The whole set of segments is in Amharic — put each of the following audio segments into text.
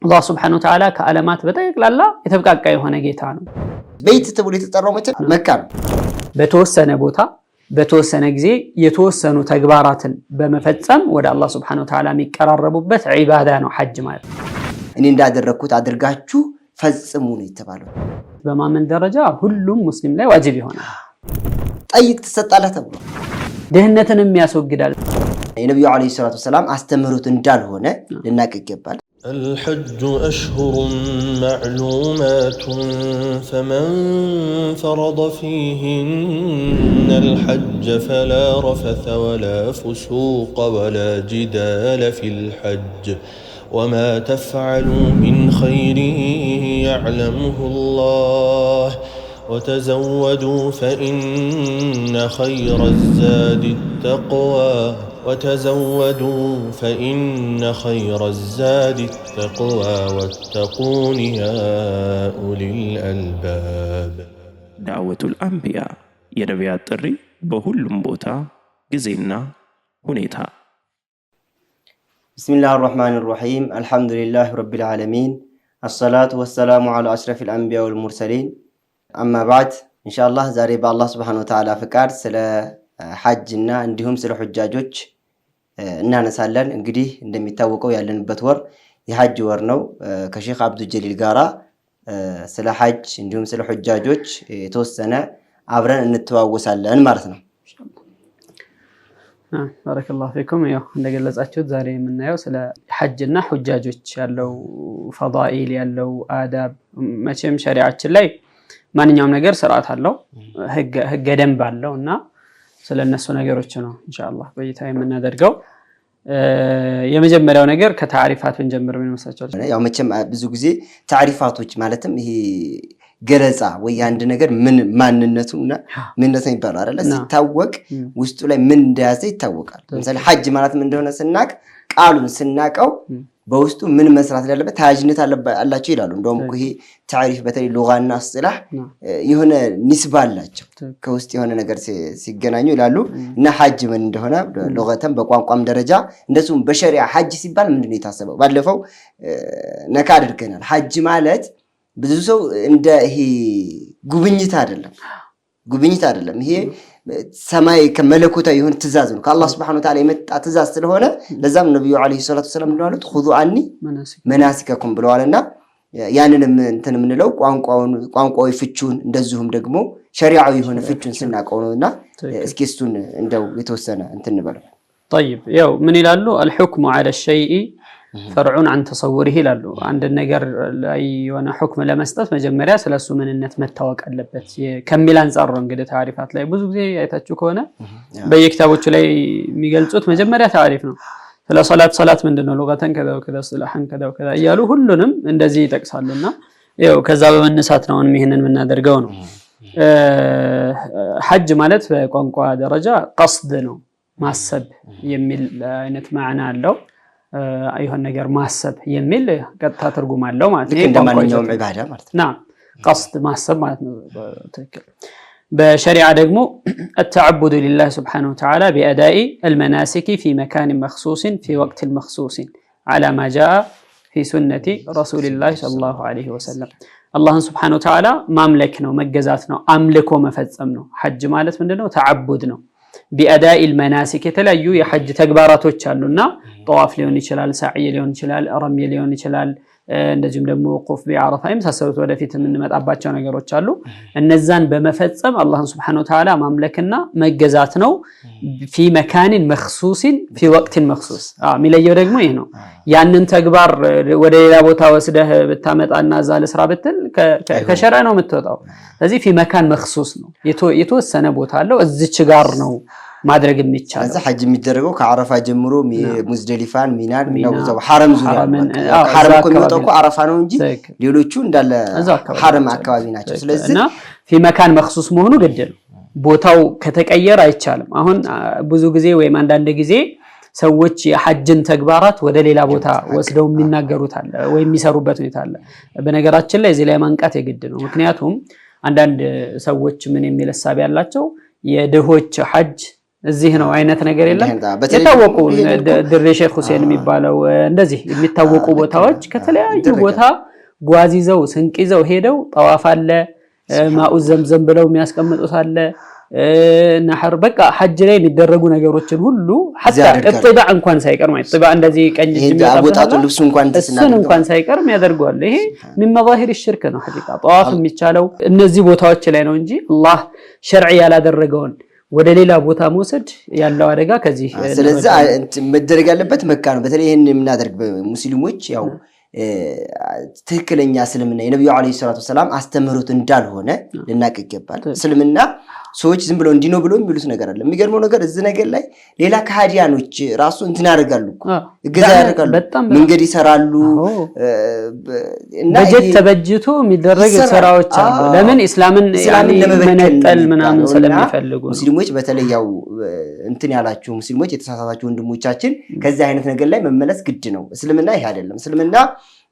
الله سبحانه وتعالى كعلامات بتقلاላ የተብቃቃ የሆነ ጌታ ነው ቤት ተብሎ የተጠራው መቼ መካ ነው በተወሰነ ቦታ በተወሰነ ጊዜ የተወሰኑ ተግባራትን በመፈጸም ወደ አላህ Subhanahu Wa Ta'ala የሚቀራረቡበት ዒባዳ ነው ሐጅ ማለት እኔ እንዳደረኩት አድርጋችሁ ፈጽሙ ነው የተባለው በማመን ደረጃ ሁሉም ሙስሊም ላይ ዋጅብ ይሆናል ጠይቅ ተሰጣለህ ተብሎ ደህነትንም ያስወግዳል የነብዩ አለይሂ ሰላቱ ወሰለም አስተምሩት እንዳልሆነ ልናቅ ይገባል الحج أشهر معلومات فمن فرض فيهن الحج فلا رفث ولا فسوق ولا جدال في الحج وما تفعلوا من خير يعلمه الله وتزودوا فإن خير الزاد التقوى وتزودوا فإن خير الزاد التقوى واتقون يا أولي الألباب دعوة الأنبياء የነቢያት ጥሪ በሁሉም ቦታ ጊዜና ሁኔታ بسم الله الرحمن الرحيم الحمد لله رب العالمين الصلاة والسلام على أشرف الأنبياء والمرسلين أما بعد إن شاء الله ዛሬ በአላህ Subhanahu Wa Ta'ala ፍቃድ ስለ ሐጅና እንዲሁም ስለ ሑጃጆች እናነሳለን እንግዲህ እንደሚታወቀው ያለንበት ወር የሐጅ ወር ነው ከሼክ አብዱ ጀሊል ጋራ ስለ ሐጅ እንዲሁም ስለ ሑጃጆች የተወሰነ አብረን እንተዋወሳለን ማለት ነው ባረከላሁ ፊኩም ያው እንደገለጻችሁት ዛሬ የምናየው ስለ ሐጅና ሑጃጆች ያለው ፈዳኢል ያለው አዳብ መቼም ሸሪዓችን ላይ ማንኛውም ነገር ስርዓት አለው ህገ ደንብ አለውና ስለነሱ ነገሮች ነው ኢንሻአላህ በይታ የምናደርገው የመጀመሪያው ነገር ከታሪፋት እንጀምር ምን መሰላችሁ ያው መቼም ብዙ ጊዜ ታሪፋቶች ማለትም ይሄ ገለጻ ወይ አንድ ነገር ምን ማንነቱና ምንነቱ ይባላል አይደል ሲታወቅ ውስጡ ላይ ምን እንደያዘ ይታወቃል ለምሳሌ ሐጅ ማለት ምን እንደሆነ ስናቅ ቃሉን ስናቀው በውስጡ ምን መስራት ያለበት ታጅነት አላቸው ይላሉ እንደውም ይሄ ታሪፍ በተለይ ሉጋና አስላህ የሆነ ንስባ አላቸው ከውስጥ የሆነ ነገር ሲገናኙ ይላሉ እና ሐጅ ምን እንደሆነ ሉጋተን በቋንቋም ደረጃ እንደሱም በሸሪዓ ሐጅ ሲባል ምንድነው የታሰበው ባለፈው ነካ አድርገናል ሐጅ ማለት ብዙ ሰው እንደ ይሄ ጉብኝት አይደለም ይሄ ሰማይ ከመለኮታዊ የሆነ ትእዛዝ ነው ከአላህ Subhanahu Wa Ta'ala የመጣ ትእዛዝ ስለሆነ ለዛም ነብዩ አለይሂ ሰላቱ ወሰለም እንደዋሉት خذوا عني مناسككم ብለዋልና ያንንም እንትን ምንለው ቋንቋዊ ፍቹን እንደዚሁም ደግሞ ሸሪዓዊ የሆነ ፍቹን ስናቀው ነውና እስኪ እሱን እንደው የተወሰነ እንትን እንበለው طيب ያው ምን ይላሉ الحكم على الشيء فرع عن تصوره ይላሉ አንድ ነገር ላይ የሆነ ሁክም ለመስጠት መጀመሪያ ስለሱ ምንነት መታወቅ አለበት ከሚል አንፃር ነው እንግዲህ ታሪፋት ላይ ብዙ ጊዜ አይታችሁ ከሆነ በየክታቦቹ ላይ የሚገልጹት መጀመሪያ ታሪፍ ነው ስለ ሶላት ምንድነው ሉጋተን ከዛው ከዛ ስለሐን ከዛው ከዛ ያሉ ሁሉንም እንደዚህ ይጠቅሳሉና ያው ከዛ በመነሳት ነው ይሄንን ምናደርገው ነው ሐጅ ማለት በቋንቋ ደረጃ ቀስድ ነው ማሰብ የሚል አይነት ማዕና አለው አይሆን ነገር ማሰብ የሚል ቀጥታ ትርጉም አለው ማለት ነው እንደማንኛውም ዒባዳ ማለት ነው ቀስድ ማሰብ ማለት ነው ትክክል በሸሪዓ ደግሞ التعبد لله سبحانه وتعالى بأداء المناسك في مكان مخصوص في وقت مخصوص على ما جاء في سنة رسول الله صلى الله عليه وسلم الله سبحانه وتعالى مملك ነው መገዛት ነው አምልኮ መፈጸም ነው ሐጅ ማለት ምንድነው ተዓቡድ ነው بأداء المناسك የተለያዩ የሐጅ ተግባራቶች አሉና طواف ሊሆን ይችላል ሳዒ ሊሆን ይችላል ረሚ ሊሆን ይችላል እንደዚሁም ደግሞ ወቁፍ ቢዓረፋ የመሳሰሉት ወደፊት የምንመጣባቸው ነገሮች አሉ እነዛን በመፈጸም አላህን Subhanahu Wa Ta'ala ማምለክና መገዛት ነው في مكان مخصوص في وقت مخصوص ሚለየው ደግሞ ይሄ ነው ያንን ተግባር ወደ ሌላ ቦታ ወስደህ ብታመጣና ዛለ ስራ ብትል ከሸራ ነው የምትወጣው ስለዚህ في مكان مخصوص ነው የተወሰነ ቦታ አለው እዚች ጋር ነው ማድረግ የሚቻለው እዛ ሐጅ የሚደረገው ከአረፋ ጀምሮ ሙዝደሊፋን ሚናን ነው ሐረም ዙሪያ ሐረም ኮሚውጣው አረፋ ነው እንጂ ሌሎቹ እንዳለ ሐረም አካባቢ ናቸው ስለዚህ እና في مكان مخصوص መሆኑ ግድ ነው ቦታው ከተቀየረ አይቻልም አሁን ብዙ ጊዜ ወይም አንዳንድ ጊዜ ሰዎች የሐጅን ተግባራት ወደ ሌላ ቦታ ወስደው የሚናገሩት አለ ወይ የሚሰሩበት ሁኔታ አለ በነገራችን ላይ እዚህ ላይ ማንቃት የግድ ነው ምክንያቱም አንዳንድ ሰዎች ምን የሚል ሐሳብ ያላቸው የደሆች ሐጅ እዚህ ነው አይነት ነገር የለም። የታወቁ ድሬ ሼክ ሁሴን የሚባለው እንደዚህ የሚታወቁ ቦታዎች ከተለያዩ ቦታ ጓዝ ይዘው ስንቅ ይዘው ሄደው ጠዋፍ አለ ማኡ ዘምዘም ብለው የሚያስቀምጡት አለ ነህር በቃ ሐጅ ላይ የሚደረጉ ነገሮችን ሁሉ حتى الطباع እንኳን ሳይቀር ማለት طباع እንደዚህ ቀኝ የሚያወጣጡ ልብሱ እንኳን ሳይቀር የሚያደርጓል። ይሄ من مظاهر الشرك ነው ሐቂቃ ጠዋፍ የሚቻለው እነዚህ ቦታዎች ላይ ነው እንጂ አላህ ሸርዒ ያላደረገውን ወደ ሌላ ቦታ መውሰድ ያለው አደጋ ከዚህ ስለዚህ መደረግ ያለበት መካ ነው። በተለይ ይሄን የምናደርግ ሙስሊሞች ያው ትክክለኛ እስልምና የነብዩ አለይሂ ሰላቱ ሰላም አስተምሩት እንዳልሆነ ልናቅ ይገባል። እስልምና ሰዎች ዝም ብለው እንዲኖ ብለው የሚሉት ነገር አለ። የሚገርመው ነገር እዚህ ነገር ላይ ሌላ ከሃዲያኖች ራሱ እንትን ያደርጋሉ እገዛ ያደርጋሉ መንገድ ይሰራሉ እና በጀት ተበጅቶ የሚደረግ ስራዎች አሉ። ለምን እስላምን መነጠል ምናምን ስለሚፈልጉ ሙስሊሞች በተለይ ያው እንትን ያላችሁ ሙስሊሞች የተሳሳታችሁ ወንድሞቻችን ከዚህ አይነት ነገር ላይ መመለስ ግድ ነው። እስልምና ይሄ አይደለም። እስልምና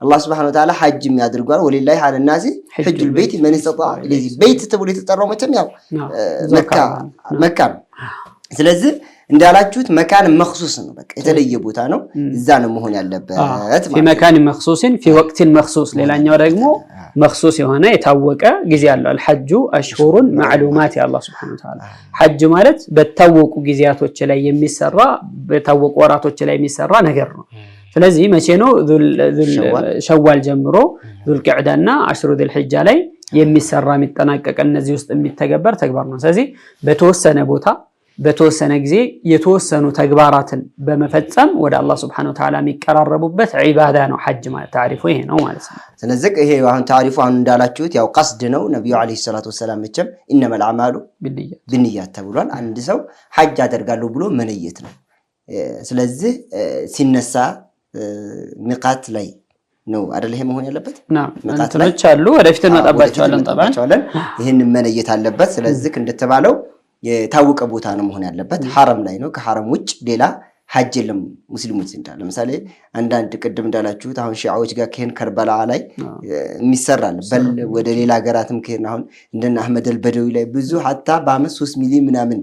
الله سبحانه وتعالى حج يادرغوا ولله على الناس حج البيت من استطاع اليه بيت تبو يتطروا متم ያው መካ ስለዚህ እንዳላችሁት መካን መخصوص ነው በቃ የተለየ ቦታ ነው እዛ ነው መሆን ያለበት في مكان مخصوص في وقت مخصوص ሌላኛው ደግሞ مخصوص የሆነ የታወቀ ጊዜ አለው الحج اشهر معلومات يا الله سبحانه وتعالى حج ማለት በታወቁ ጊዜያቶች ላይ የሚሰራ በታወቁ ወራቶች ላይ የሚሰራ ነገር ነው። ስለዚህ መቼ ነው ሸዋል ጀምሮ ዙልቂዕዳና አሽሩ ዙልሂጃ ላይ የሚሰራ የሚጠናቀቅ እነዚህ ውስጥ የሚተገበር ተግባር ነው። ስለዚህ በተወሰነ ቦታ በተወሰነ ጊዜ የተወሰኑ ተግባራትን በመፈጸም ወደ አላህ Subhanahu Wa Ta'ala የሚቀራረቡበት ዒባዳ ነው ሐጅ ማለት ታሪፉ ይሄ ነው ማለት ነው። ስለዚህ ይሄ አሁን ታሪፉ አሁን እንዳላችሁት ያው ቀስድ ነው። ነብዩ አለይሂ ሰላቱ ወሰለም መቼም ኢነመል አዕማሉ ቢንኒያት ተብሏል። አንድ ሰው ሐጅ አደርጋለሁ ብሎ መነየት ነው። ስለዚህ ሲነሳ ሚቃት ላይ ነው አይደል ይሄ መሆን ያለበት ሚቃት ላይ አሉ ወደፊት እንመጣባቸዋለን ተባለ ይሄን መነየት አለበት። ስለዚህ እንደተባለው የታወቀ ቦታ ነው መሆን ያለበት ሐረም ላይ ነው። ከሐረም ውጭ ሌላ ሐጅ የለም ሙስሊሞች እንዳለ ለምሳሌ አንዳንድ ቅድም እንዳላችሁት አሁን ሺዓዎች ጋር ከሄን ከርበላ ላይ የሚሰራል በል ወደ ሌላ ሀገራትም ከሄን አሁን እንደና አህመድ አልበደዊ ላይ ብዙ hatta በአመት 3 ሚሊዮን ምናምን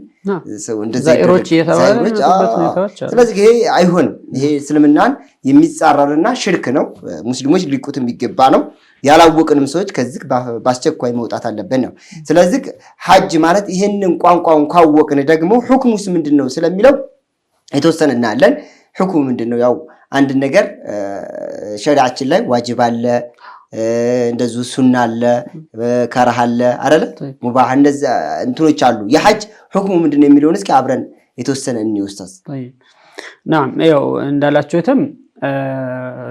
ሰው እንደዛ ዛይሮች የተባሉበት ሁኔታዎች አሉ። ስለዚህ ይሄ አይሆንም። ይሄ እስልምናን የሚጻረርና ሽርክ ነው። ሙስሊሞች ሊቁት የሚገባ ነው። ያላወቅንም ሰዎች ከዚህ ባስቸኳይ መውጣት አለበት ነው። ስለዚህ ሐጅ ማለት ይሄንን ቋንቋውን ካወቅን ደግሞ ሁክሙስ ምንድነው ስለሚለው የተወሰነ እናያለን። ሁክሙ ምንድነው? ያው አንድ ነገር ሸሪዓችን ላይ ዋጅብ አለ እንደዚህ ሱና አለ ከራህ አለ አይደል ሙባህ እንደዛ እንትኖች አሉ። የሐጅ ሁክሙ ምንድነው የሚለውን እስኪ አብረን የተወሰነ እንይወስታስ። نعم ያው እንዳላችሁትም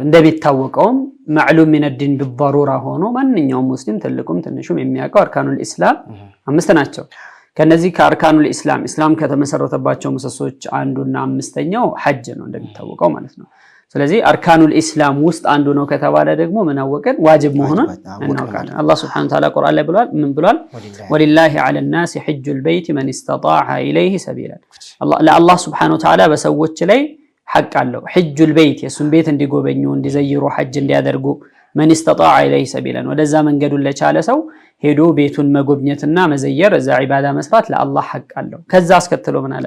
እንደሚታወቀውም ማዕሉም من الدين بالضروره ሆኖ ማንኛውም ሙስሊም ትልቁም ትንሹም የሚያውቀው አርካኑል ኢስላም 5 ናቸው። ከነዚህ ከአርካኑል ኢስላም ከተመሰረተባቸው ምሰሶች አንዱና አምስተኛው ሐጅ ነው እንደሚታወቀው ማለት ነው። ስለዚህ አርካኑል ኢስላም ውስጥ አንዱ ነው ከተባለ ደግሞ ምን አወቀን ዋጅብ መሆኑን እናውቃለን። አላህ Subhanahu Wa Ta'ala ቁርአን ላይ ብሏል ምን ብሏል? ወሊላሂ ዐለ الناس حج البيت من استطاع إليه سبيلا። ለአላህ Subhanahu Wa Ta'ala በሰዎች ላይ ሐቅ አለው حج البيت የሱን ቤት እንዲጎበኙ እንዲዘይሩ ሐጅ እንዲያደርጉ من استطاع إليه سبيلا ወደዛ መንገዱን ለቻለ ሰው ሄዶ ቤቱን መጎብኘትና መዘየር እዛ ዒባዳ መስራት ለአላህ ሐቅ አለው። ከዛ አስከትሎ ምን አለ?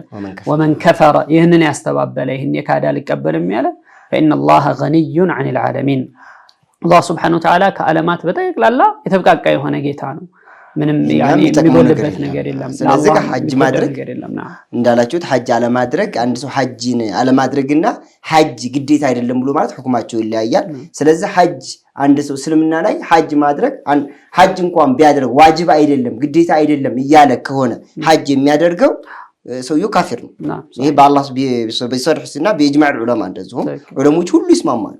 ومن كفر ይህንን ያስተባበለ ይህን የካዳ ሊቀበልም ያለ فإن الله غني عن العالمين الله سبحانه وتعالى ከዓለማት በጠቅላላ የተብቃቃ የሆነ ጌታ ነው። ምንም ያኒ የሚጎልበት ነገር የለም። ስለዚህ ሐጅ ማድረግ እንዳላችሁት ሐጅ አለማድረግ አንድ ሰው ሐጅን አለማድረግና ሐጅ ግዴታ አይደለም ብሎ ማለት ሁክማቸው ይለያያል። ስለዚህ ሐጅ አንድ ሰው እስልምና ላይ ሐጅ ማድረግ ሐጅ እንኳን ቢያደርግ ዋጅብ አይደለም ግዴታ አይደለም እያለ ከሆነ ሐጅ የሚያደርገው ሰውየው ካፊር ነው። ይሄ በአላህ በሰርህና በኢጅማዕ ዑለማ እንደዚሁ ዑለሞች ሁሉ ይስማማሉ።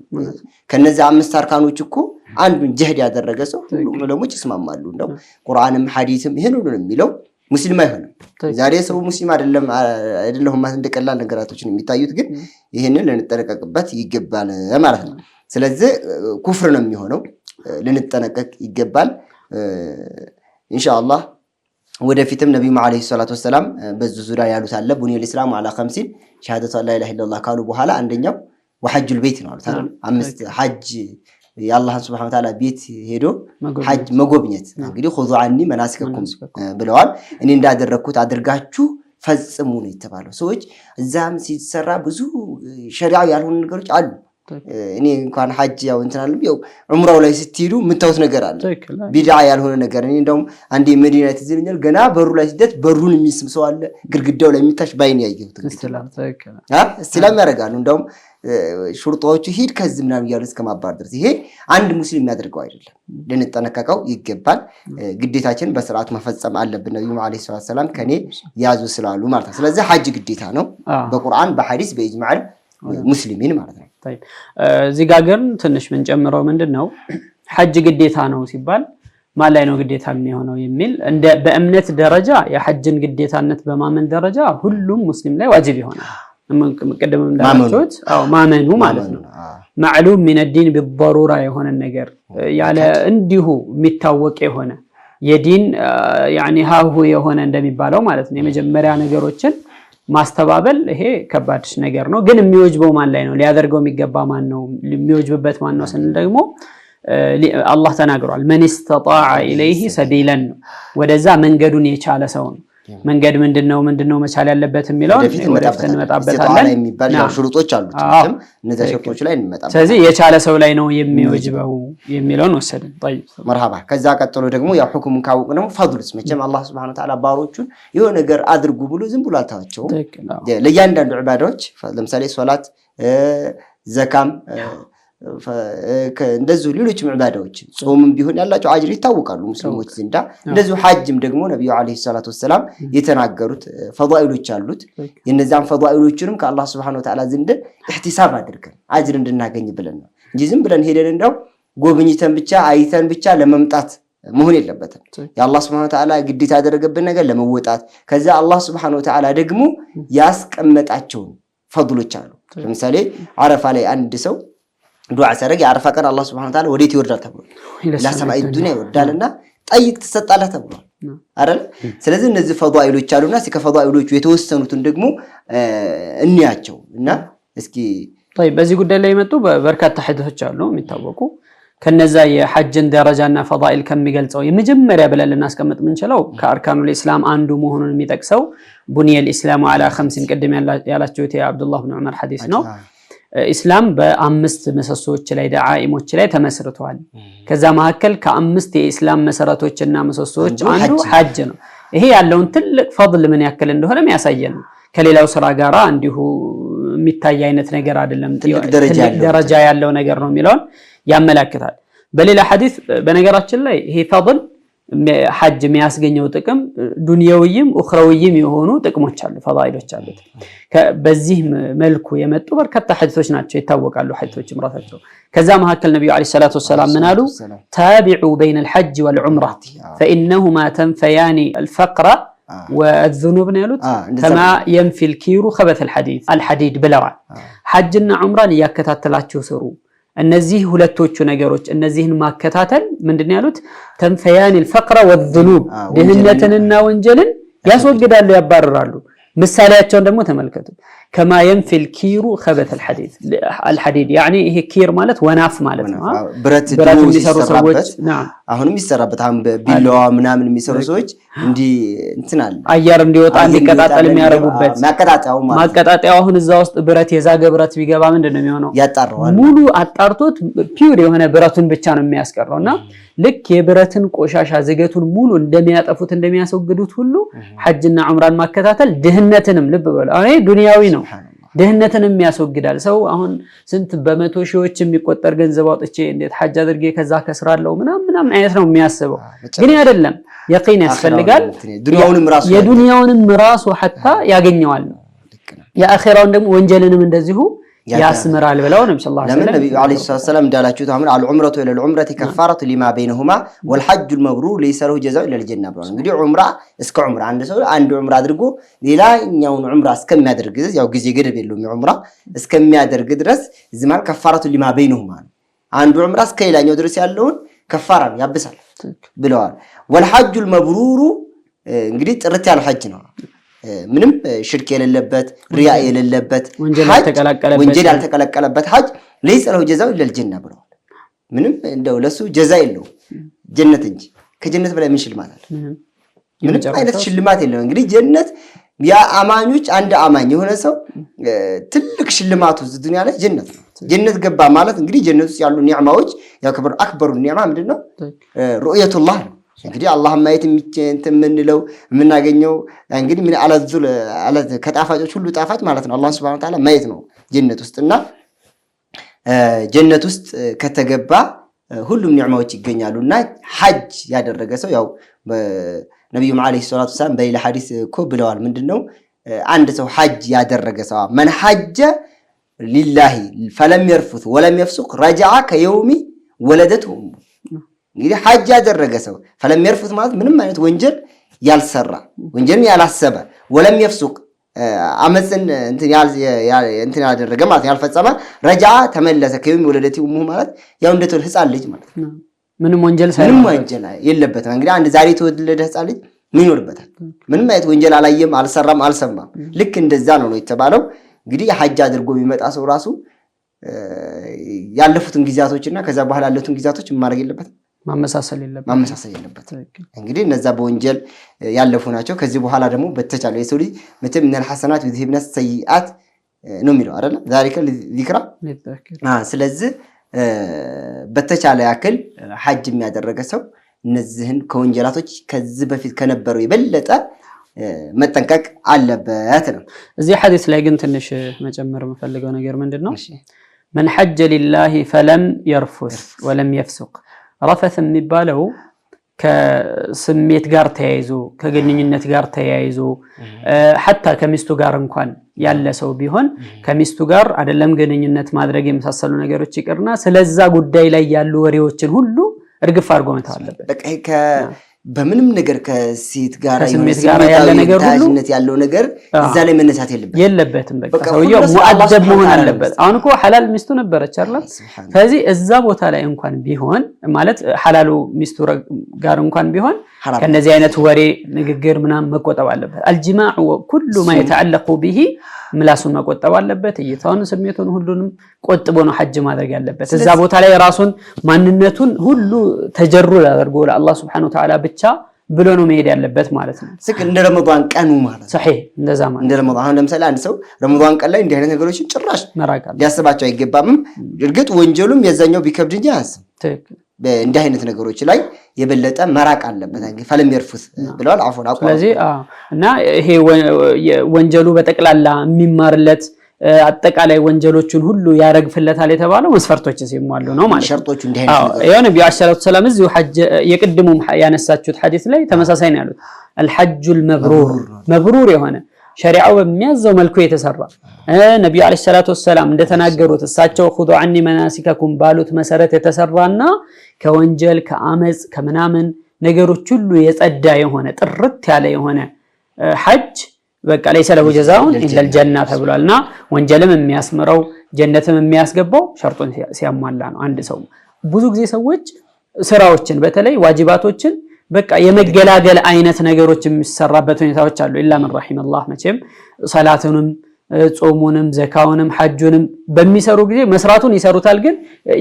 ከነዚህ 5 አርካኖች እኮ አንዱን ጀህድ ያደረገ ሰው ሁሉ ዑለሞች ይስማማሉ። እንደው ቁርአንም ሐዲስም ይሄን ሁሉ ነው የሚለው ሙስሊም አይሆንም። ዛሬ ሰው ሙስሊም አይደለም ማለት እንደቀላል ነገራቶች ነው የሚታዩት፣ ግን ይሄንን ልንጠነቀቅበት ይገባል ማለት ነው። ስለዚህ ኩፍር ነው የሚሆነው፣ ልንጠነቀቅ ይገባል ኢንሻአላህ። ወደፊትም ነብዩ መሐመድ ሰለላሁ ዐለይሂ ወሰለም በዚህ ዙሪያ ያሉት አለ ቡኒየል ኢስላም አላ 50 ሸሃደቱ ላ ኢላሃ ኢላላህ ካሉ በኋላ አንደኛው ወሐጁል ቤት ነው አይደል? 5 ሐጅ የአላህን Subhanahu Wa Ta'ala ቤት ሄዶ ሐጅ መጎብኘት። እንግዲህ ኹዙ ዐኒ መናሲከኩም ብለዋል። እኔ እንዳደረኩት አድርጋችሁ ፈጽሙ ነው የተባለው። ሰዎች እዛም ሲሰራ ብዙ ሸሪዓ ያልሆኑ ነገሮች አሉ። እኔ እንኳን ሐጅ ያው እንትናለም ያው ዑምራው ላይ ስትሄዱ የምታዩት ነገር አለ ቢድዓ ያልሆነ ነገር። እኔ እንደውም አንዴ መዲና ትዝልኛል ገና በሩ ላይ ሲደት በሩን የሚስም ሰው አለ ግድግዳው ላይ የሚታሽ ባይን ያየሁት እስላም ያደርጋሉ። እንደውም ሹርጣዎቹ ሂድ ከዚህ ምናምን እያሉ እስከማባር ድረስ ይሄ አንድ ሙስሊም የሚያደርገው አይደለም። ልንጠነቀቀው ይገባል። ግዴታችን በስርዓት መፈጸም አለብን። ነብዩ አለይሂ ሰላም ከኔ ያዙ ስላሉ ማለት ነው። ስለዚህ ሐጅ ግዴታ ነው በቁርአን በሐዲስ በኢጅማዕ ሙስሊሚን ማለት ነው። እዚህ ጋር ግን ትንሽ ምን ጨምረው ምንድነው ሐጅ ግዴታ ነው ሲባል ማን ላይ ነው ግዴታ የሚሆነው የሚል እንደ በእምነት ደረጃ የሐጅን ግዴታነት በማመን ደረጃ ሁሉም ሙስሊም ላይ ዋጅብ ይሆናል። ቀደም እንዳልኩት ማመኑ ማለት ነው። ማዕሉም من الدين بالضروره የሆነ ነገር ያለ እንዲሁ የሚታወቅ የሆነ የዲን يعني ሃሁ የሆነ እንደሚባለው ማለት ነው። የመጀመሪያ ነገሮችን ማስተባበል ይሄ ከባድ ነገር ነው። ግን የሚወጅበው ማን ላይ ነው? ሊያደርገው የሚገባ ማን ነው? የሚወጅብበት ማን ነው ስንል ደግሞ አላህ ተናግሯል። من استطاع اليه سبيلا ወደዛ መንገዱን የቻለ ሰው ነው። መንገድ ምንድነው መቻል ያለበት የሚለው ወደፊት እንመጣበታለን። የሚባሉ ሽሩጦች አሉት። እነዛ ሽሩጦች ላይ እንመጣበታለን። ስለዚህ የቻለ ሰው ላይ ነው የሚወጅበው የሚለውን ወሰድን። طيب مرحبا። ከዛ ቀጥሎ ደግሞ ያው ሁክሙን ካወቅ ደግሞ ፈድሉስ መቼም አላህ Subhanahu Wa Ta'ala ባሮቹን የሆነ ነገር አድርጉ ብሎ ዝም ብሎ አልተዋቸውም። ለእያንዳንዱ ዒባዳዎች ለምሳሌ ሶላት፣ ዘካም እንደዚሁ ሌሎችም ዒባዳዎች ጾምም ቢሆን ያላቸው አጅር ይታወቃሉ ሙስሊሞች ዘንዳ። እንደዚሁ ሐጅም ደግሞ ነብዩ አለይሂ ሰላቱ ወሰለም የተናገሩት ፈዳኢሎች አሉት። የነዛን ፈዳኢሎችንም ከአላህ Subhanahu Wa Ta'ala ዘንድ ኢህቲሳብ አድርገን አጅር እንድናገኝ ብለን ነው እንጂ ዝም ብለን ሄደን እንደው ጎብኝተን ብቻ አይተን ብቻ ለመምጣት መሆን የለበትም። የአላህ Subhanahu Wa Ta'ala ግዴታ ያደረገብን ነገር ለመወጣት ከዛ አላህ Subhanahu Wa Ta'ala ደግሞ ያስቀመጣቸው ፈድሎች አሉ። ለምሳሌ አረፋ ላይ አንድ ሰው ዱዓ ሲያደርግ የአረፋ ቀን አላህ Subhanahu Wa Ta'ala ወዴት ይወርዳል ተብሎ ለሰማይ ዱንያ ይወርዳልና ጠይቅ ትሰጣለህ ተብሏል አይደል? ስለዚህ እነዚህ ፈዳኢሎች አሉና ከፈዳኢሎቹ የተወሰኑትን ደግሞ እንያቸው እና እስኪ طيب በዚህ ጉዳይ ላይ የመጡ በርካታ ሐዲሶች አሉ የሚታወቁ። ከነዛ የሐጅን ደረጃና ፈዳኢል ከሚገልጸው የመጀመሪያ ብለን ልናስቀምጥ ምንችለው ከአርካኑል ኢስላም አንዱ መሆኑን የሚጠቅሰው ቡኒየል ኢስላሙ ዐላ ኸምሲን ቅድም ያላቸው የአብዱላህ ኢብኑ ዑመር ሐዲስ ነው። ኢስላም በአምስት ምሰሶች ላይ ዳዓኢሞች ላይ ተመስርቷል። ከዛ መካከል ከአምስት የኢስላም መሰረቶችና ምሰሶች አንዱ ሐጅ ነው። ይሄ ያለውን ትልቅ ፈድል ምን ያክል እንደሆነ የሚያሳየን ነው። ከሌላው ስራ ጋራ እንዲሁ የሚታይ አይነት ነገር አይደለም። ትልቅ ደረጃ ያለው ነገር ነው የሚለውን ያመለክታል። በሌላ ሐዲስ በነገራችን ላይ ይሄ ፈድል ሐጅ የሚያስገኘው ጥቅም ዱንያዊም ኡኽራዊም የሆኑ ጥቅሞች አሉ፣ ፈዳኢሎች አሉት። በዚህ መልኩ የመጡ በርካታ ሐዲሶች ናቸው ይታወቃሉ። ሐዲሶችም ራሳቸው ከዛ መካከል ነብዩ አለይሂ ሰላቱ ወሰለም ምን አሉ? ታቢዑ በይነ الحج والعمره فانهما تنفيان الفقر والذنوب ነው ያሉት። كما ينفي الكير خبث الحديد ብለዋል። ሐጅና ዑምራን ያከታተላችሁ ስሩ። እነዚህ ሁለቶቹ ነገሮች እነዚህን ማከታተል ምንድነው ያሉት? ተንፈያን الفقر والذنوب ድህነትንና ወንጀልን ያስወግዳሉ፣ ያባርራሉ። ምሳሌያቸውን ደግሞ ተመልከቱ። كما ينفي الكير خبث الحديد يعني ይሄ ኪር ማለት ወናፍ ማለት ነው። ብረት የሚሰሩ ሰዎች አሁንም ይሰራበት አሁን ቢላዋ ምናምን የሚሰሩ ሰዎች እንዲ እንትናል አየር እንዲወጣ እንዲቀጣጠል የሚያረጉበት ማቀጣጣያው አሁን እዛ ውስጥ ብረት የዛገ ብረት ቢገባ ምንድነው የሚሆነው? ያጣራዋል። ሙሉ አጣርቶት ፒውር የሆነ ብረቱን ብቻ ነው የሚያስቀረውና ልክ የብረትን ቆሻሻ ዝገቱን ሙሉ እንደሚያጠፉት እንደሚያስወግዱት ሁሉ ሐጅና ዑምራን ማከታተል ድህነትንም ልብ በሉ አይ ዱንያዊ ነው ድህነትንም ያስወግዳል። ሰው አሁን ስንት በመቶ ሺዎች የሚቆጠር ገንዘብ አውጥቼ እንዴት ሐጅ አድርጌ ከዛ ከስራለው ምናምን አይነት ነው የሚያስበው። ግን አይደለም፣ የቂን ያስፈልጋል። የዱንያውንም ራሱ ሐታ ያገኘዋል፣ የአኺራውን ደግሞ ወንጀልንም እንደዚሁ ያስመራል ብለው ነብዩ ሰለላሁ ዐለይሂ ወሰለም ነብዩ ዐለይሂ ሰላም እንዳላችሁት አሁን አልዑምረቱ ኢላ አልዑምረቲ ከፋረቱ ሊማ በይነሁማ ወልሐጁ አልመብሩር ለይሰ ለሁ ጀዛኡ ኢላ አልጀና ብለዋል። እንግዲህ ዑምራ እስከ ዑምራ አንድ ሰው አንድ ዑምራ አድርጎ ሌላኛውን ዑምራ እስከሚያደርግ ድረስ ያው ጊዜ ገደብ የለውም። ዑምራ እስከሚያደርግ ድረስ ዝማን ከፋረቱ ሊማ በይነሁማ አንድ ዑምራ እስከ ሌላኛው ድረስ ያለውን ከፋራ ያብሳል ብለዋል። ወልሐጁ አልመብሩር እንግዲህ ጥርት ያለ ሐጅ ነው፣ ምንም ሽርክ የሌለበት ሪያ የሌለበት ወንጀል ያልተቀላቀለበት ሐጅ ለይሰ ለሁ ጀዛኡ ኢላ አልጀና ብለዋል። ምንም እንደው ለሱ ጀዛ የለው ጀነት እንጂ ከጀነት በላይ ምን ሽልማት አለ? ምንም አይነት ሽልማት የለም። እንግዲህ ጀነት ያ አማኞች አንድ አማኝ የሆነ ሰው ትልቅ ሽልማቱ ዱንያ ላይ ጀነት ነው። ጀነት ገባ ማለት እንግዲህ ጀነት ውስጥ ያሉ ኒዕማዎች ያው አክበሩ ኒዕማ ምንድነው? ሩእየቱላህ ነው። እንግዲህ አላህ ማየት የምንለው የምናገኘው እንግዲህ ምን አለ ከጣፋጮች ሁሉ ጣፋጭ ማለት ነው አላህ Subhanahu Wa Ta'ala ማየት ነው ጀነት ውስጥና ጀነት ውስጥ ከተገባ ሁሉም ኒዕማዎች ይገኛሉና ሐጅ ያደረገ ሰው ያው ነብዩ መሐመድ ሰለላሁ ዐለይሂ ወሰለም በሌላ ሐዲስ እኮ ብለዋል ምንድነው አንድ ሰው ሐጅ ያደረገ ሰው ማን ሐጀ ሊላሂ ፈለም يرفث ولم يفسق رجع كيوم ولدته እንግዲህ ሐጅ ያደረገ ሰው ፈለም يرفث ማለት ምንም አይነት ወንጀል ያልሰራ ወንጀልን ያላሰበ ወለም يفسق አመጽን እንትን ያደረገ ማለት ያልፈጸመ ረጃ ተመለሰ ከየም ወለደቲ ኡሙ ማለት ያው እንደተወል ህፃን ልጅ ማለት ነው ምንም ወንጀል የለበትም እንግዲህ አንድ ዛሬ ተወለደ ህፃን ልጅ ምን ይኖርበታል ምንም አይነት ወንጀል አላየም አልሰራም አልሰማም ልክ እንደዛ ነው የተባለው እንግዲህ ሐጅ አድርጎ የሚመጣ ሰው ራሱ ያለፉትን ጊዜያቶችና ከዛ በኋላ ያሉትን ጊዜያቶች ማድረግ የለበትም ማመሳሰል የለበት እንግዲህ እነዛ በወንጀል ያለፉ ናቸው ከዚህ በኋላ ደግሞ በተቻለ የሰው ልጅ መተም من الحسنات يذهبن السيئات ነው የሚለው አይደል ذلك ذكر ስለዚህ በተቻለ ያክል ሐጅ የሚያደርገ ሰው እነዚህን ከወንጀላቶች ከዚህ በፊት ከነበረው የበለጠ መጠንቀቅ አለበት ነው እዚህ ሐዲስ ላይ ግን ትንሽ መጨመር የምፈልገው ነገር ምንድነው من حج لله فلم يرفث ولم يفسق رفث የሚባለው ከስሜት ጋር ተያይዞ ከግንኙነት ጋር ተያይዞ حتى ከሚስቱ ጋር እንኳን ያለ ሰው ቢሆን ከሚስቱ ጋር አይደለም ግንኙነት ማድረግ የመሳሰሉ ነገሮች ይቀርና ስለዛ ጉዳይ ላይ ያሉ ወሬዎችን ሁሉ እርግፍ አድርጎ መተው አለበት በቃ በምንም ነገር ከሴት ጋር ያለ ነገር ሁሉ ያለው ነገር እዛ ላይ መነሳት የለበትም በቃ ሰውየው ሙአደብ መሆን አለበት አሁን እኮ ሐላል ሚስቱ ነበረች አይደል ስለዚህ እዛ ቦታ ላይ እንኳን ቢሆን ማለት ሐላሉ ሚስቱ ጋር እንኳን ቢሆን ከነዚህ አይነት ወሬ ንግግር ምናም መቆጠብ አለበት አልጂማዕ ወኩሉ ما يتعلق به ምላሱን መቆጠብ አለበት እይታውን ስሜቱን ሁሉንም ቆጥቦ ነው ሐጅ ማድረግ ያለበት እዛ ቦታ ላይ ራሱን ማንነቱን ሁሉ ተጀሩል አድርጎ ለአላህ Subhanahu Wa Ta'ala ብቻ ብሎ ነው መሄድ ያለበት ማለት ነው ስክ እንደ ረመዳን ቀኑ ማለት صحيح እንደዛ ማለት እንደ ረመዳን ለምሳሌ አንድ ሰው ረመዳን ቀን ላይ እንዲህ አይነት ነገሮችን ጭራሽ መራቃል ሊያስባቸው አይገባም እርግጥ ወንጀሉም የዛኛው ቢከብድ እንጂ አያስብ እንዲህ አይነት ነገሮች ላይ የበለጠ መራቅ አለበት እንግዲህ ፈለም يرفث ብለዋል አፉን አቋም ስለዚህ እና ይሄ ወንጀሉ በጠቅላላ የሚማርለት አጠቃላይ ወንጀሎችን ሁሉ ያረግፍለታል የተባለው መስፈርቶች ሲሟሉ ነው ማለት ሸርጦቹ እንዲህ አይነት ነገር ያው ነብዩ ሰለላሁ ዐለይሂ ወሰለም እዚሁ ሐጅ የቅድሙም ያነሳችሁት ሐዲስ ላይ ተመሳሳይ ነው ያሉት الحج المبرور መብሩር የሆነ ሸሪዓው በሚያዘው መልኩ የተሰራ ነብዩ ሰለላሁ ዐለይሂ ወሰለም እንደተናገሩት እሳቸው خذوا عني مناسككم ባሉት መሰረት የተሰራና ከወንጀል ከአመጽ ከመናመን ነገሮች ሁሉ የጸዳ የሆነ ጥርት ያለ የሆነ ሐጅ በቃ ለይሰ ለሁ ጀዛኡን ኢላ الجنة ተብሏልና ወንጀልም የሚያስምረው ጀነትም የሚያስገባው ሸርጡን ሲያሟላ ነው አንድ ሰው ብዙ ጊዜ ሰዎች ስራዎችን በተለይ ዋጅባቶችን በቃ የመገላገል አይነት ነገሮች የሚሰራበት ሁኔታዎች አሉ ኢላ من رحم الله መቼም ሶላቱንም ጾሙንም ዘካውንም ሐጁንም በሚሰሩ ጊዜ መስራቱን ይሰሩታል ግን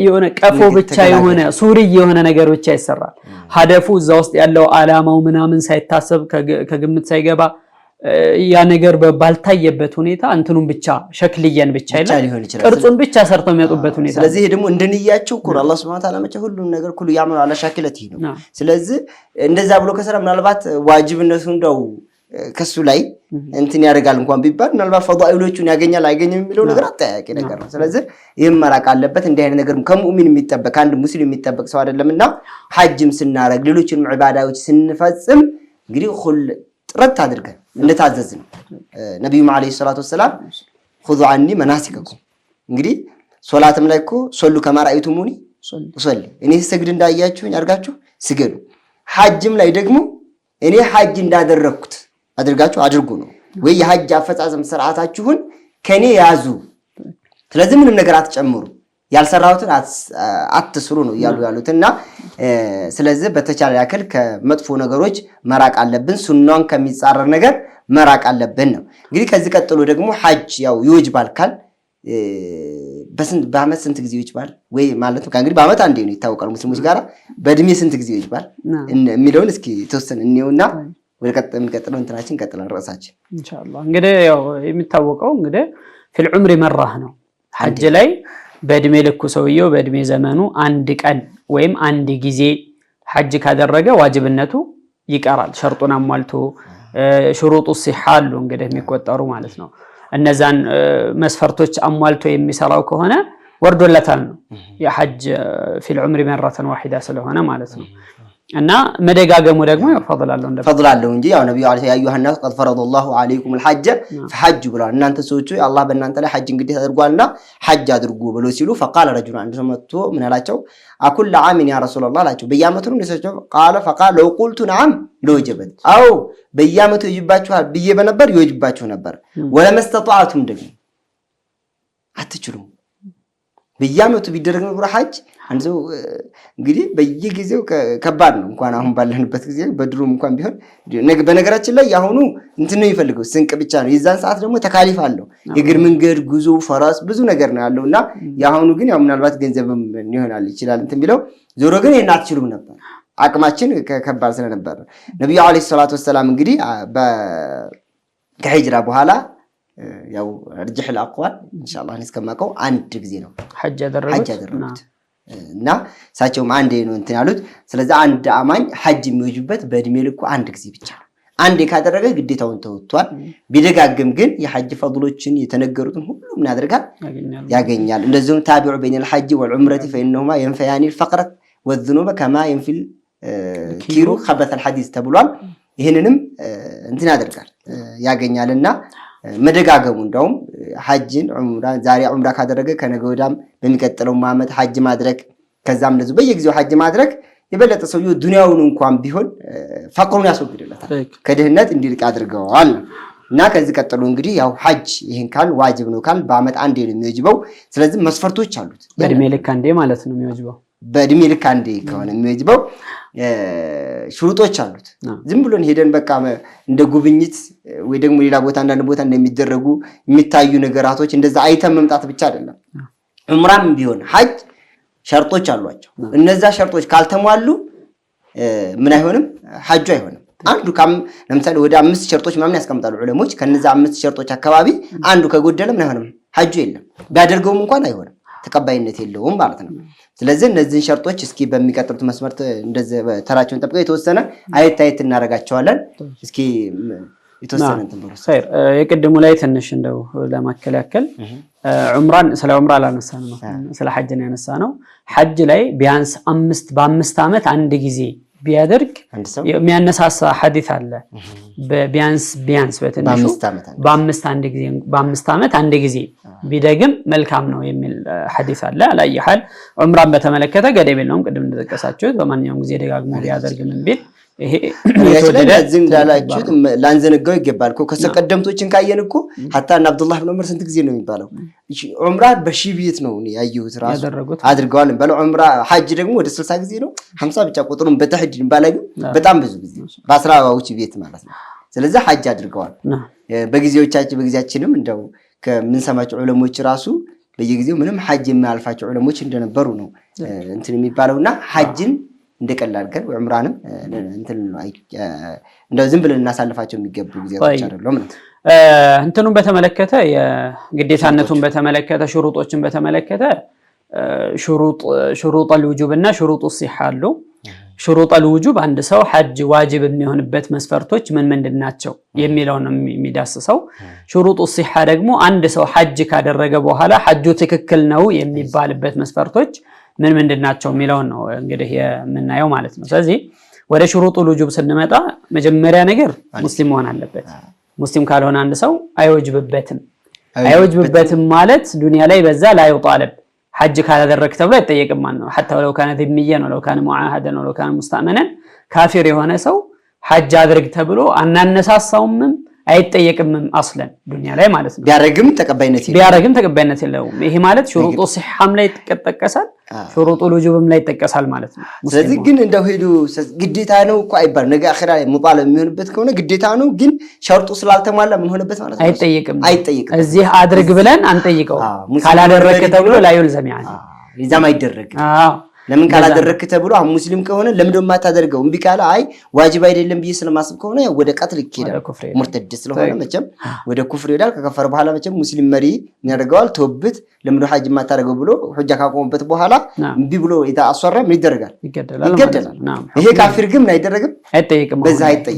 የሆነ ቀፎ ብቻ የሆነ ሱሪ የሆነ ነገር ብቻ ይሰራል ሀደፉ እዛ ውስጥ ያለው አላማው ምናምን ሳይታሰብ ከግምት ሳይገባ ያ ነገር ባልታየበት ሁኔታ እንትኑን ብቻ ሸክልየን ብቻ ይላል ቅርጹን ብቻ ሰርተው የሚያጡበት ሁኔታ ስለዚህ ደግሞ እንደንያቸው ኩር አላህ Subhanahu Wa Ta'ala መቼ ሁሉ ነገር ሁሉ ያመኑ አለ ሻክለቲ ነው ስለዚህ እንደዛ ብሎ ከሰራ ምናልባት ዋጅብነቱን እንደው ከሱ ላይ እንትን ያደርጋል እንኳን ቢባል ምናልባት ፈዳኢሎቹን ያገኛል አይገኝም የሚለው ነገር አጠያቂ ነገር ነው ስለዚህ ይመራቅ አለበት እንዲህ አይነት ነገር ከሙእሚን የሚጠበቅ አንድ ሙስሊም የሚጠበቅ ሰው አይደለምና ሐጅም ስናረግ ሌሎችንም ዒባዳዎች ስንፈጽም እንግዲህ ሁሉ ጥረት አድርገን እንደታዘዝ ነው ነብዩ መሐመድ ሰለላሁ ዐለይሂ ወሰለም خذوا عني مناسككم እንግዲህ ሶላትም ላይ እኮ ሶሉ ከማ ረአይቱሙኒ ሶሊ እኔ ስግድ እንዳያችሁኝ አድርጋችሁ ስገዱ ሐጅም ላይ ደግሞ እኔ ሐጅ እንዳደረኩት አድርጋችሁ አድርጉ ነው ወይ የሐጅ አፈጻጸም ስርዓታችሁን ከኔ ያዙ ስለዚህ ምንም ነገር አትጨምሩ ያልሰራውትን አትስሩ ነው ያሉትና ስለዚህ በተቻለ ያክል ከመጥፎ ነገሮች መራቅ አለብን ሱናን ከሚጻረር ነገር መራቅ አለብን ነው እንግዲህ ከዚህ ቀጥሎ ደግሞ ሐጅ ያው ይወጅባል ካል በአመት ስንት ጊዜ ይወጅባል ወይ ማለት ነው እንግዲህ በአመት አንዴ ነው ይታወቃል ሙስሊሞች ጋራ በእድሜ ስንት ጊዜ ይወጅባል የሚለውን እስኪ ተወሰን እንየውና የሚቀጥለው እንትናችን ቀጥላል ራሳችን ኢንሻአላህ። እንግዲህ ያው የሚታወቀው እንግዲህ في العمر مرة ነው ሐጅ ላይ በእድሜ ልኩ ሰውየው በእድሜ ዘመኑ አንድ ቀን ወይም አንድ ጊዜ ሐጅ ካደረገ ዋጅብነቱ ይቀራል። ሸርጡን አሟልቶ ሽሩጡ ሲሐ አሉ እንግዲህ የሚቆጠሩ ማለት ነው። እነዛን መስፈርቶች አሟልቶ የሚሰራው ከሆነ ወርዶለታል ነው የሐጅ في العمر مرة واحدة ስለሆነ ማለት ነው። እና መደጋገሙ ደግሞ ፈضላለው ፈضላለው እንጂ ያው ነብዩ አለይሂ አዩሃና قد فرض الله عليكم الحج فحج ብሏል። እናንተ ሰዎች አላህ በእናንተ ላይ ሐጅ እንግዲህ አድርጓልና ሐጅ አድርጉ ብሎ ሲሉ فقال رجل አንድ ሰው መጥቶ ምን አላቸው አኩል عام يا رسول الله አላቸው በየአመቱ ነው እንደሰቸው قال فقال لو قلت نعم لوجبت አው በየአመቱ ይጅባችኋል ብዬ በነበር ይወጅባችሁ ነበር ወለመስተጣዓቱም ደግሞ አትችሉም በየአመቱ ቢደረግ ነው ሐጅ አንዱ እንግዲህ በየጊዜው ከባድ ነው እንኳን አሁን ባለንበት ጊዜ በድሮም እንኳን ቢሆን በነገራችን ላይ ያሁኑ እንትን ነው ይፈልገው ስንቅ ብቻ ነው የዛን ሰዓት ደግሞ ተካሊፍ አለው የግር መንገድ ጉዞ ፈራስ ብዙ ነገር ነው ያለውና ያሁኑ ግን ያው ምናልባት ገንዘብም ይሆናል ይችላል እንትን ቢለው ዞሮ ግን እናትችሉም ነበር አቅማችን ከባድ ስለነበር ነብዩ አለይሂ ሰላቱ ወሰለም እንግዲህ ከሂጅራ በኋላ ያው رجح الاقوال ان شاء الله እስከማቀው አንድ ጊዜ ነው ሐጅ ያደረጉት እና ሳቸውም አንዴ ነው እንትን ያሉት ስለዚህ አንድ አማኝ ሐጅ የሚወጅበት በእድሜ ልኩ አንድ ጊዜ ብቻ አንዴ ካደረገ ግዴታውን ተወጥቷል ቢደጋግም ግን የሐጅ ፈضሎችን የተነገሩትን ሁሉም ያደርጋል ያገኛል እንደዚሁም ታቢዑ بين الحج والعمره فانهما ينفيان الفقر والذنوب كما ينفي الكير خبث الحديث ተብሏል ይሄንንም እንትን ያደርጋል ያገኛልና መደጋገሙ እንደውም ሐጅን ዑምራ ዛሬ ዑምራ ካደረገ ከነገ ወዳም በሚቀጥለው ዓመት ሐጅ ማድረግ ከዛም ለዚህ በየጊዜው ሐጅ ማድረግ የበለጠ ሰውየው ዱንያውን እንኳን ቢሆን ፈቅሩን ያስወግድለታል ከድህነት እንዲርቅ ያድርገዋል እና ከዚህ ቀጥሎ እንግዲህ ያው ሐጅ ይሄን ካል ዋጅብ ነው ካል በአመት አንዴ ነው የሚወጅበው ስለዚህ መስፈርቶች አሉት በእድሜ ልክ አንዴ ማለት ነው የሚወጅበው በእድሜ ልክ አንዴ ከሆነ የሚወጅበው ሽሩጦች አሉት ዝም ብሎን ሄደን በቃ እንደ ጉብኝት ወይ ደግሞ ሌላ ቦታ አንዳንድ ቦታ እንደሚደረጉ የሚታዩ ነገራቶች እንደዛ አይተም መምጣት ብቻ አይደለም ዑምራም ቢሆን ሐጅ ሸርጦች አሏቸው እነዛ ሸርጦች ካልተሟሉ ምን አይሆንም ሐጁ አይሆንም አንዱ ለምሳሌ ወደ 5 ሸርጦች ማምን ያስቀምጣሉ ዑለሞች ከነዛ 5 ሸርጦች አካባቢ አንዱ ከጎደለ ምን አይሆንም ሐጁ የለም ቢያደርገውም እንኳን አይሆንም ተቀባይነት የለውም ማለት ነው ስለዚህ እነዚህን ሸርጦች እስኪ በሚቀጥሉት መስመር እንደዚህ ተራቸውን ጠብቀው የተወሰነ አይታይት እናረጋቸዋለን እስኪ የተወሰነ እንትን ብሎ خير የቅድሙ ላይ ትንሽ እንደው ለማከላከል ዑምራን ስለ ዑምራ አላነሳንም ስለ ሐጅ ነው ያነሳነው ሐጅ ላይ ቢያንስ በ5 አመት አንድ ጊዜ ቢያደርግ የሚያነሳሳ ሐዲስ አለ ቢያንስ በትንሹ በ5 አመት አንድ ጊዜ ቢደግም መልካም ነው የሚል ሐዲስ አለ አላየሃል ዑምራን በተመለከተ ገደብ የለውም ቅድም እንደተጠቀሳችሁት በማንኛውም ጊዜ ደጋግሞ ቢያደርግ ምን ቢል ይሄ ለዚህ እንዳላችሁት ላንዘነጋው ይገባል እኮ ከሰቀደምቶችን ካየን እኮ hatta እና አብዱላህ ኢብኑ ዑመር ስንት ጊዜ ነው የሚባለው ዑምራ በሺህ ቤት ነው ያዩት ራሱ አድርገዋል በለ ዑምራ ሐጅ ደግሞ ወደ 60 ጊዜ ነው 50 ብቻ ቁጥሩን በተህዲድ ባላዩ በጣም ብዙ ጊዜ በ10ዎች ቤት ማለት ነው ስለዚህ ሐጅ አድርገዋል በጊዜያችንም እንደው ከመንሰማቸው ዑለሞች ራሱ በየጊዜው ምንም ሐጅ የማያልፋቸው ዑለሞች እንደነበሩ ነው እንትን የሚባለውና ሐጅን እንደቀላል ግን ዑምራንም እንትን ነው እንደው ዝም ብለን እናሳልፋቸው የሚገቡ ጊዜዎች አይደለም እንትኑን በተመለከተ የግዴታነቱን በተመለከተ ሽሩጦችን በተመለከተ ሽሩጥ الوجوب እና ሽሩጥ الصحة አሉ ሽሩጥ الوجوب አንድ ሰው ሐጅ ዋጅብ የሚሆንበት መስፈርቶች ምን ምንድናቸው የሚለው ነው የሚዳስሰው ሽሩጥ الصحة ደግሞ አንድ ሰው ሐጅ ካደረገ በኋላ ሐጁ ትክክል ነው የሚባልበት መስፈርቶች ምን ምንድናቸው የሚለው ነው እንግዲህ የምናየው ማለት ነው ስለዚህ ወደ ሽሩጥ الوجوب ስንመጣ መጀመሪያ ነገር ሙስሊም መሆን አለበት ሙስሊም ካልሆነ አንድ ሰው አይወጅብበትም ማለት ዱንያ ላይ በዛ ላይ ይጣለብ ሐጅ ካላደረክ ተብሎ አይጠየቅም ማለት ነው حتى ولو كان ذميا ولو كان معاهدا ولو كان مستأمنا ካፊር የሆነ ሰው ሐጅ አድርግ ተብሎ አናነሳሳውም አይጠየቅም አስለን ዱንያ ላይ ማለት ነው ቢያረግም ተቀባይነት የለውም ይሄ ማለት ሽሩጡ ሲሐም ላይ ተጠቀሳል ሽሩጡ الوجوبም ላይ ተጠቀሳል ማለት ነው ስለዚህ ግን እንደው ሄዱ ግዴታ ነው እኮ አይባል ነገ አኺራ ላይ ሙጣለ የሚሆንበት ከሆነ ግዴታ ነው ግን ሸርጡ ስላልተሟላ ምን ሆነበት ማለት ነው አይጠየቅም እዚህ አድርግ ብለን አንጠይቀው ካላደረከ ተብሎ ላይ ይልዘም ያኔ ይዛም አይደረግ ለምን ካላደረክ ተብሎ አሁን ሙስሊም ከሆነ ለምን ደማ ታደርገው እምቢ ካለ አይ ዋጅብ አይደለም ብዬ ስለማስብ ከሆነ ወደ ቀትል ይኬዳል ሙርተድ ስለሆነ መቼም ወደ ኩፍር ይዳል ከከፈረ በኋላ መቼም ሙስሊም መሪ ያደርገዋል ተውብት ለምን ሐጅ ማታደርገው ብሎ ሁጃ ካቆመበት በኋላ እምቢ ብሎ ይታሰራ ምን ይደረጋል ይገደላል ይሄ ካፊር ግን አይደረግም አይጠየቅም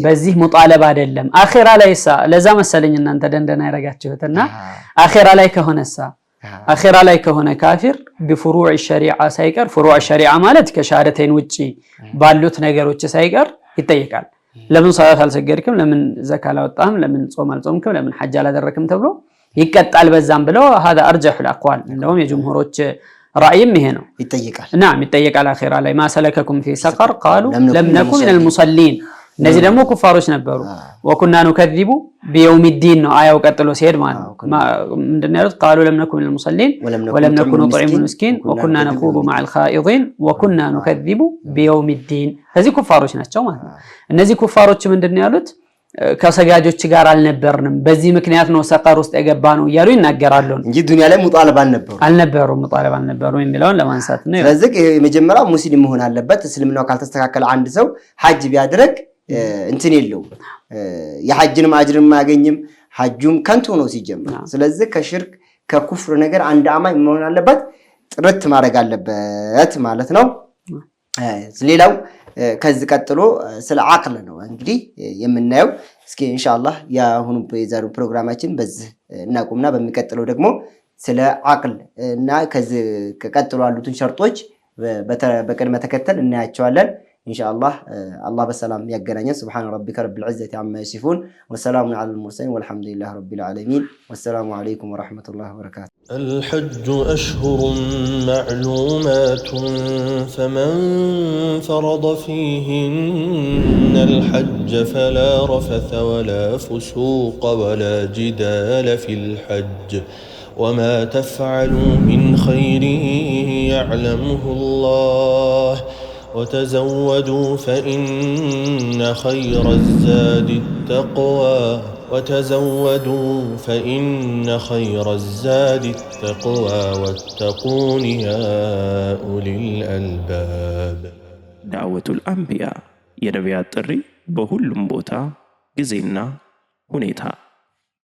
በዚህ ሙጣለባ አይደለም አኺራ ላይሳ ለዛ መሰለኝ እናንተ ደንደና ያረጋችሁትና አኺራ ላይ ከሆነሳ አኺራ ላይ ከሆነ ካፊር بفروع الشريعه ሳይቀር فروع الشريعه ማለት ከሻሃደተይን ውጪ ባሉት ነገሮች ሳይቀር ይጠየቃል ለምን ሰላት አልሰገድክም ለምን ዘካ አላወጣህም ለምን ጾም አልጾምክም ለምን ሐጅ አላደረክም ተብሎ ይቀጣል በዛም ብለው هذا ارجح الاقوال እንደውም የጅምሁሮች ራእይም ይሄ ነው ይጠየቃል نعم ይጠየቃል አኺራ ላይ ما سلككم في سقر قالوا لم نكن من المصلين እነዚህ ደግሞ ኩፋሮች ነበሩ ወኩና نكذب بيوم الدين ነው አያው ቀጥሎ ሲሄድ ማለት ምንድነው ያሉት قالوا لم نكن من المصلين ولم نكن نطعم المسكين وكنا نخوض مع الخائضين وكنا نكذب بيوم الدين እነዚህ ኩፋሮች ናቸው ማለት እነዚህ ኩፋሮች ምንድነው ያሉት ከሰጋጆች ጋር አልነበርንም በዚህ ምክንያት ነው ሰቀር ውስጥ የገባ ነው ይያሉ ይናገራሉ እንጂ ዱንያ ላይ ሙጣለባ አልነበሩ የሚለውን ለማንሳት ነው ስለዚህ የመጀመሪያው ሙስሊም መሆን አለበት እስልምናው ካልተስተካከለ አንድ ሰው ሐጅ ቢያደርግ እንትን የለው የሐጅንም አጅርም ማያገኝም ሐጁም ከንቱ ነው ሲጀምር ስለዚህ ከሽርክ ከኩፍር ነገር አንድ አማኝ መሆን አለበት ጥረት ማድረግ አለበት ማለት ነው ሌላው ከዚህ ቀጥሎ ስለ አቅል ነው እንግዲህ የምናየው እስኪ ኢንሻአላህ ያሁኑ በዛሬው ፕሮግራማችን በዚህ እናቆምና በሚቀጥለው ደግሞ ስለ አቅል እና ከዚህ ቀጥሎ ያሉትን ሸርጦች በቅድመ ተከተል እናያቸዋለን ኢንሻአላህ አላህ በሰላም ያገናኘን سبحان ربك رب العزة عما يصفون وسلام على المرسلين والحمد لله رب العالمين والسلام عليكم ورحمة الله وبركاته الحج أشهر معلومات فمن فرض فيهن الحج فلا رفث ولا فسوق ولا جدال في الحج وما تفعلوا من خير يعلمه الله وتزودوا فإن خير الزاد التقوى واتقون يا أولي الألباب دعوة الأنبياء የነቢያት ጥሪ በሁሉም ቦታ ጊዜና ሁኔታ